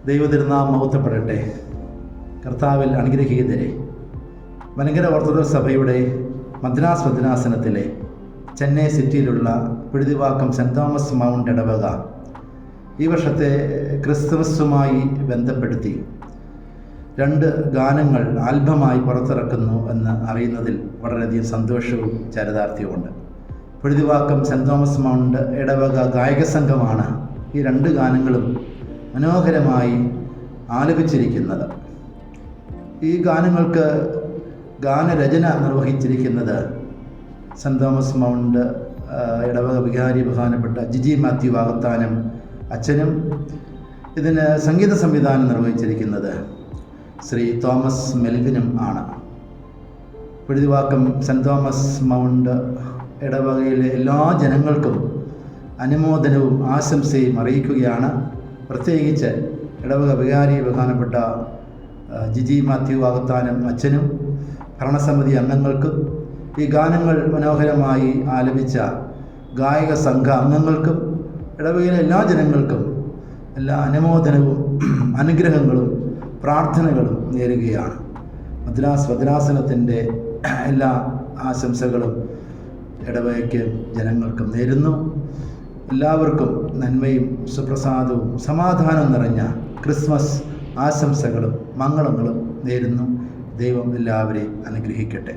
ദൈവതിരുനാമം മഹത്വപ്പെടട്ടെ. കർത്താവിൽ അനുഗ്രഹീതരെ, മലങ്കര ഓർത്തഡോക്സ് സഭയുടെ മദ്രാസ് ഭദ്രാസനത്തിലെ ചെന്നൈ സിറ്റിയിലുള്ള പിഴുതിവാക്കം സെൻറ് തോമസ് മൗണ്ട് ഇടവക ഈ വർഷത്തെ ക്രിസ്തുമസുമായി ബന്ധപ്പെടുത്തി 2 ഗാനങ്ങൾ ആൽബമായി പുറത്തിറക്കുന്നു എന്ന് അറിയുന്നതിൽ വളരെയധികം സന്തോഷവും ചരിതാർത്ഥ്യവുമുണ്ട്. പിഴുതിവാക്കം സെൻറ് തോമസ് മൗണ്ട് ഇടവക ഗായക സംഘമാണ് ഈ 2 ഗാനങ്ങളും മനോഹരമായി ആലപിച്ചിരിക്കുന്നത്. ഈ ഗാനങ്ങൾക്ക് ഗാനരചന നിർവഹിച്ചിരിക്കുന്നത് സെൻറ് തോമസ് മൗണ്ട് ഇടവക വികാരി ബഹുമാനപ്പെട്ട ജിജി മാത്യു വാകത്താനം അച്ഛനും ഇതിന് സംഗീത സംവിധാനം നിർവഹിച്ചിരിക്കുന്നത് ശ്രീ തോമസ് മെൽവിനും ആണ്. പിഴുതിവാക്കം സെൻറ് തോമസ് മൗണ്ട് ഇടവകയിലെ എല്ലാ ജനങ്ങൾക്കും അനുമോദനവും ആശംസയും അറിയിക്കുകയാണ്. പ്രത്യേകിച്ച് ഇടവക വികാരി ബഹുമാനപ്പെട്ട ജിജി മാത്യു വാകത്താനം അച്ഛനും ഭരണസമിതി അംഗങ്ങൾക്കും ഈ ഗാനങ്ങൾ മനോഹരമായി ആലപിച്ച ഗായക സംഘ അംഗങ്ങൾക്കും ഇടവകയിലെ എല്ലാ ജനങ്ങൾക്കും എല്ലാ അനുമോദനവും അനുഗ്രഹങ്ങളും പ്രാർത്ഥനകളും നേരുകയാണ്. മദ്രാസ് ഭദ്രാസനത്തിൻ്റെ എല്ലാ ആശംസകളും ഇടവകയ്ക്ക് ജനങ്ങൾക്കും നേരുന്നു. എല്ലാവർക്കും നന്മയും സുപ്രസാദവും സമാധാനം നിറഞ്ഞ ക്രിസ്മസ് ആശംസകളും മംഗളങ്ങളും നേരുന്നു. ദൈവം എല്ലാവരെയും അനുഗ്രഹിക്കട്ടെ.